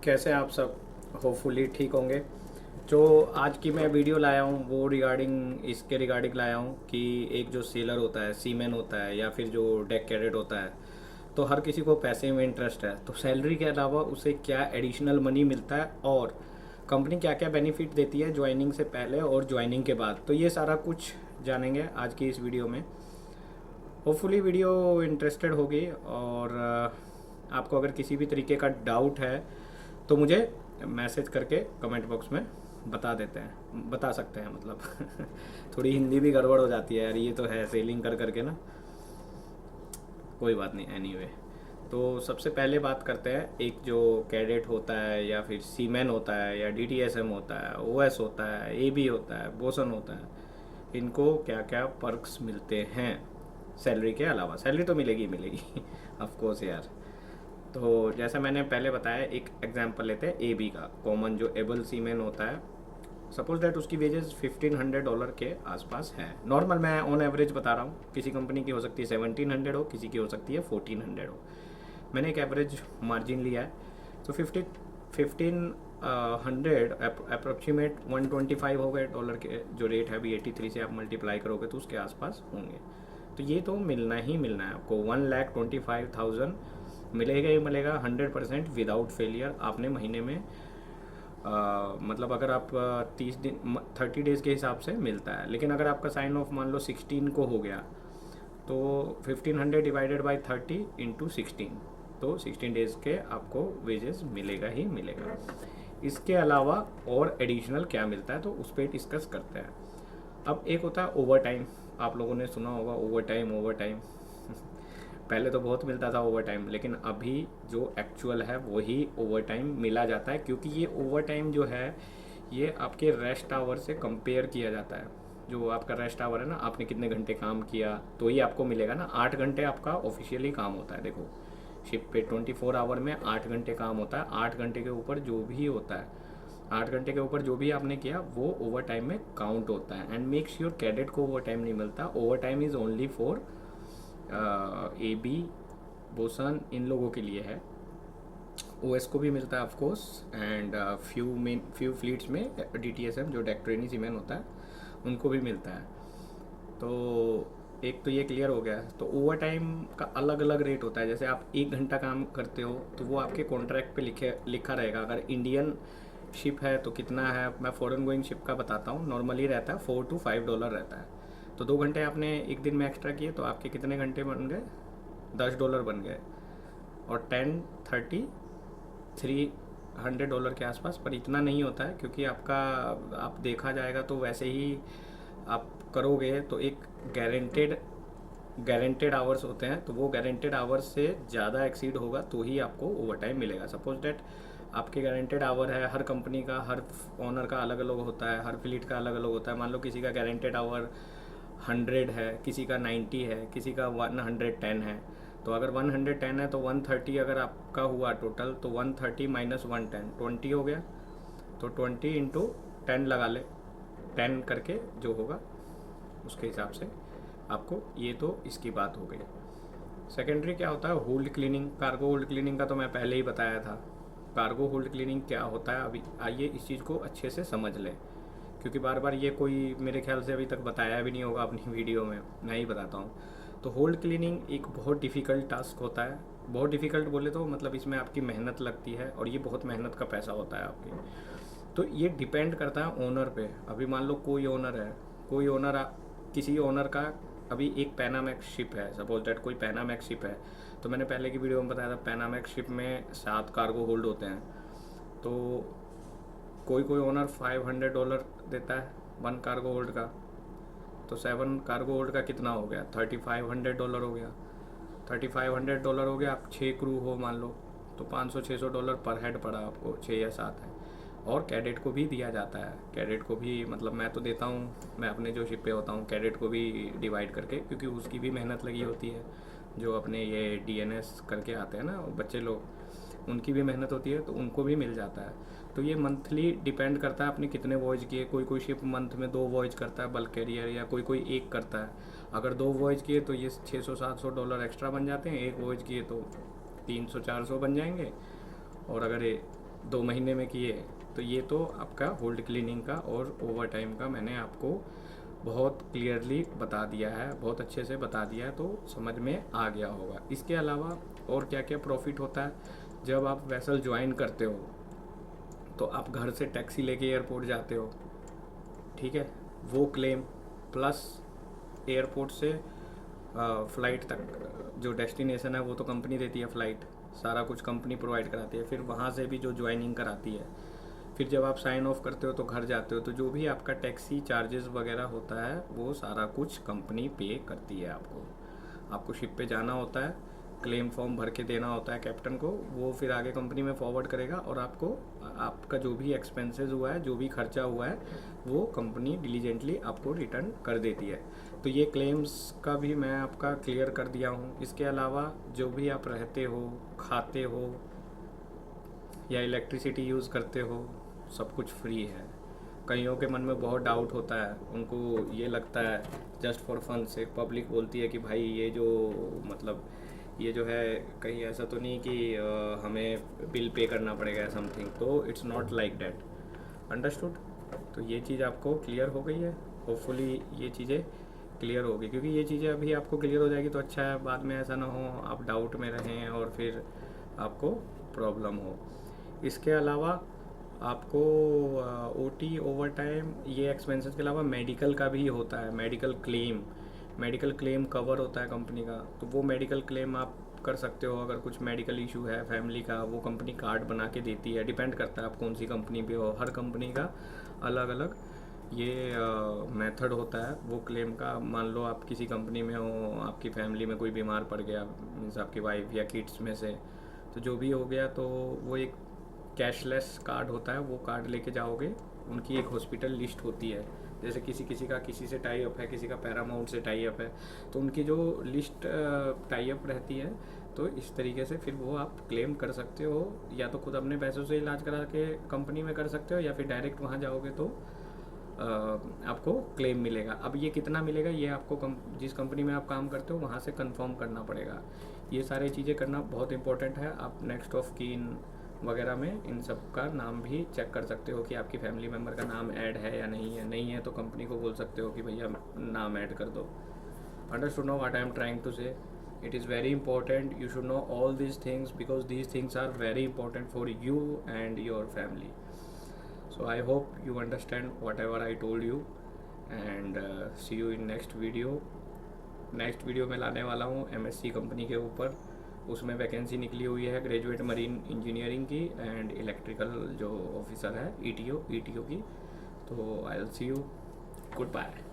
कैसे हैं आप सब। होपफुली ठीक होंगे। जो आज की मैं वीडियो लाया हूँ वो इसके रिगार्डिंग लाया हूँ कि एक जो सेलर होता है, सीमैन होता है या फिर जो डेक कैडेट होता है, तो हर किसी को पैसे में इंटरेस्ट है। तो सैलरी के अलावा उसे क्या एडिशनल मनी मिलता है और कंपनी क्या क्या बेनिफिट देती है ज्वाइनिंग से पहले और ज्वाइनिंग के बाद, तो ये सारा कुछ जानेंगे आज की इस वीडियो में। होपफुली वीडियो इंटरेस्टेड होगी और आपको अगर किसी भी तरीके का डाउट है तो मुझे मैसेज करके कमेंट बॉक्स में बता सकते हैं मतलब। थोड़ी हिंदी भी गड़बड़ हो जाती है यार, ये तो है सेलिंग कर करके ना। कोई बात नहीं, एनीवे। तो सबसे पहले बात करते हैं, एक जो कैडेट होता है या फिर सीमैन होता है या डीटीएसएम होता है, ओएस होता है, एबी होता है, बोसन होता है, इनको क्या क्या पर्क्स मिलते हैं सैलरी के अलावा। सैलरी तो मिलेगी ही मिलेगी ऑफ कोर्स यार। तो जैसा मैंने पहले बताया, एक एग्जांपल लेते हैं ए बी का। कॉमन जो एबल सीमेन होता है, सपोज दैट उसकी वेजेस $1500 के आसपास है। नॉर्मल मैं ऑन एवरेज बता रहा हूँ, किसी कंपनी की हो सकती है 1700 हो, किसी की हो सकती है 1400 हो। मैंने एक एवरेज मार्जिन लिया है। तो 1500 अप्रोक्सीमेट 125 हो गए डॉलर के। जो रेट है अभी 83 से आप मल्टीप्लाई करोगे तो उसके आसपास होंगे। तो ये तो मिलना ही मिलना है आपको। 1,25,000 मिलेगा ही मिलेगा 100% विदाउट फेलियर। आपने महीने में मतलब अगर आप 30 डेज़ के हिसाब से मिलता है। लेकिन अगर आपका साइन ऑफ मान लो 16 को हो गया तो 1500 डिवाइडेड बाई 30 इंटू 16, तो 16 डेज़ के आपको वेजेस मिलेगा ही मिलेगा। इसके अलावा और एडिशनल क्या मिलता है तो उस पर डिस्कस करते हैं। अब एक होता है ओवर टाइम। आप लोगों ने सुना होगा ओवर टाइम, ओवर टाइम। पहले तो बहुत मिलता था ओवर टाइम, लेकिन अभी जो एक्चुअल है वही ओवर टाइम मिला जाता है, क्योंकि ये ओवर टाइम जो है ये आपके रेस्ट आवर से कंपेयर किया जाता है। जो आपका रेस्ट आवर है ना, आपने कितने घंटे काम किया तो ही आपको मिलेगा ना। 8 घंटे आपका ऑफिशियली काम होता है। देखो, शिप पे 24 आवर में 8 घंटे काम होता है। 8 घंटे के ऊपर जो भी होता है, 8 घंटे के ऊपर जो भी आपने किया वो ओवर टाइम में काउंट होता है। एंड मेक श्योर कैडेट को ओवर टाइम नहीं मिलता। Overtime is only for A B, bosun, इन लोगों के लिए है। ओएस को भी मिलता है of course. And few fleets में डीटीएसएम जो डेक ट्रेनी सीमैन होता है उनको भी मिलता है। तो एक तो ये क्लियर हो गया। तो ओवर टाइम का अलग अलग रेट होता है। जैसे आप 1 घंटा काम करते हो तो वो आपके कॉन्ट्रैक्ट पे लिखा रहेगा। अगर इंडियन शिप है तो कितना है, मैं फॉरेन गोइंग शिप का बताता हूँ। नॉर्मली रहता है $4 to $5 रहता है। तो 2 घंटे आपने एक दिन में एक्स्ट्रा किए तो आपके कितने घंटे बन गए, $10 बन गए। और 300 डॉलर के आसपास। पर इतना नहीं होता है क्योंकि आपका, आप देखा जाएगा तो वैसे ही आप करोगे तो एक गारंटेड गारंटेड आवर्स होते हैं, तो वो गारंटेड आवर्स से ज़्यादा एक्सीड होगा तो ही आपको ओवर टाइम मिलेगा। सपोज डैट आपके गारंटेड आवर है, हर कंपनी का, हर ओनर का अलग अलग होता है, हर फ्लीट का अलग अलग होता है। मान लो किसी का गारंटेड आवर 100 है, किसी का 90 है, किसी का 110 है। तो अगर 110 है तो 130 अगर आपका हुआ टोटल, तो 130 माइनस 110 20 हो गया। तो 20 इंटू 10 लगा ले, 10 करके जो होगा उसके हिसाब से आपको। ये तो इसकी बात हो गई। सेकेंडरी क्या होता है, hold cleaning. Cargo hold cleaning का तो मैं पहले ही बताया था। कार्गो होल्ड क्लीनिंग क्या होता है, अभी आइए इस चीज़ को अच्छे से समझ लें, क्योंकि बार बार ये कोई मेरे ख्याल से अभी तक बताया भी नहीं होगा अपनी वीडियो में। मैं ही बताता हूँ। तो होल्ड क्लीनिंग एक बहुत डिफ़िकल्ट टास्क होता है। बहुत डिफ़िकल्ट बोले तो मतलब इसमें आपकी मेहनत लगती है और ये बहुत मेहनत का पैसा होता है आपकी। तो ये डिपेंड करता है ओनर पे। अभी मान लो कोई ओनर है, कोई ओनर, किसी ओनर का अभी एक पैनामैक्स शिप है। सपोज दैट कोई पैनामैक्स शिप है। तो मैंने पहले की वीडियो में बताया था पैनामैक्स शिप में 7 कार्गो होल्ड होते हैं। तो कोई कोई ओनर $500 देता है 1 कार्गो होल्ड का। तो 7 कार्गो होल्ड का कितना हो गया, $3500 हो गया। $3500 हो गया। आप 6 क्रू हो मान लो, तो $500-600 पर हेड पड़ा आपको, 6 या 7 है। और कैडेट को भी दिया जाता है। कैडेट को भी मतलब मैं तो देता हूँ, मैं अपने जो शिप पे होता हूँ कैडेट को भी डिवाइड करके, क्योंकि उसकी भी मेहनत लगी होती है। जो अपने ये डीएनएस करके आते हैं ना बच्चे लोग, उनकी भी मेहनत होती है, तो उनको भी मिल जाता है। तो ये मंथली डिपेंड करता है आपने कितने वॉयज किए। कोई कोई शिप मंथ में 2 वॉयज करता है बल्क कैरियर, या कोई कोई एक करता है। अगर 2 वॉयज किए तो ये $600-700 एक्स्ट्रा बन जाते हैं। एक वॉयज किए तो 300-400 बन जाएंगे। और अगर 2 महीने में किए, तो ये तो आपका होल्ड क्लीनिंग का और ओवर टाइम का मैंने आपको बहुत क्लियरली बता दिया है, बहुत अच्छे से बता दिया है, तो समझ में आ गया होगा। इसके अलावा और क्या क्या प्रॉफिट होता है, जब आप वेसल ज्वाइन करते हो तो आप घर से टैक्सी लेके एयरपोर्ट जाते हो, ठीक है, वो क्लेम प्लस एयरपोर्ट से फ़्लाइट तक जो डेस्टिनेशन है वो तो कंपनी देती है, फ़्लाइट सारा कुछ कंपनी प्रोवाइड कराती है। फिर वहाँ से भी जो ज्वाइनिंग कराती है, फिर जब आप साइन ऑफ करते हो तो घर जाते हो, तो जो भी आपका टैक्सी चार्जेस वगैरह होता है वो सारा कुछ कंपनी पे करती है आपको। आपको शिप पे जाना होता है, क्लेम फॉर्म भर के देना होता है कैप्टन को, वो फिर आगे कंपनी में फॉरवर्ड करेगा और आपको आपका जो भी एक्सपेंसेस हुआ है, जो भी खर्चा हुआ है, वो कंपनी डिलीजेंटली आपको रिटर्न कर देती है। तो ये क्लेम्स का भी मैं आपका क्लियर कर दिया हूँ। इसके अलावा जो भी आप रहते हो, खाते हो या इलेक्ट्रिसिटी यूज़ करते हो, सब कुछ फ्री है। कईयों के मन में बहुत डाउट होता है, उनको ये लगता है जस्ट फॉर फन से पब्लिक बोलती है कि भाई ये जो मतलब ये जो है कहीं ऐसा तो नहीं कि हमें बिल पे करना पड़ेगा समथिंग, तो it's not like that. Understood? तो ये चीज़ आपको क्लियर हो गई है, होपफुली ये चीज़ें क्लियर होगी, क्योंकि ये चीज़ें अभी आपको क्लियर हो जाएगी तो अच्छा है, बाद में ऐसा ना हो आप डाउट में रहें और फिर आपको प्रॉब्लम हो। इसके अलावा आपको ओटी ओवर टाइम ये एक्सपेंसेस के अलावा मेडिकल का भी होता है, मेडिकल क्लेम कवर होता है कंपनी का, तो वो मेडिकल क्लेम आप कर सकते हो। अगर कुछ मेडिकल इशू है फैमिली का, वो कंपनी कार्ड बना के देती है, डिपेंड करता है आप कौन सी कंपनी पे हो, हर कंपनी का अलग अलग ये मेथड होता है वो क्लेम का। मान लो आप किसी कंपनी में हो, आपकी फैमिली में कोई बीमार पड़ गया, मीन्स आपकी वाइफ या किड्स में से, तो जो भी हो गया तो वो एक कैशलेस कार्ड होता है, वो कार्ड लेके जाओगे, उनकी एक हॉस्पिटल लिस्ट होती है, जैसे किसी किसी का किसी से टाई अप है, किसी का पैरामाउंट से टाई अप है, तो उनकी जो लिस्ट टाई अप रहती है, तो इस तरीके से फिर वो आप क्लेम कर सकते हो, या तो खुद अपने पैसों से इलाज करा के कंपनी में कर सकते हो, या फिर डायरेक्ट वहाँ जाओगे तो आपको क्लेम मिलेगा। अब ये कितना मिलेगा ये आपको जिस कंपनी में आप काम करते हो वहाँ से कंफर्म करना पड़ेगा। ये सारी चीज़ें करना बहुत इंपॉर्टेंट है। आप नेक्स्ट ऑफ कीन वगैरह में इन सब का नाम भी चेक कर सकते हो कि आपकी फैमिली मेम्बर का नाम ऐड है या नहीं है तो कंपनी को बोल सकते हो कि भैया नाम ऐड कर दो। Understood now what I am trying to say? It is very important you should know all these things, because these things are very important for you and your family. So I hope you understand whatever I told you, and see you in next video. Next video में लाने वाला हूँ MSc company के ऊपर, उसमें vacancy निकली हुई है ग्रेजुएट मरीन इंजीनियरिंग की एंड इलेक्ट्रिकल जो ऑफिसर है ईटीओ की। तो I will see you, good bye.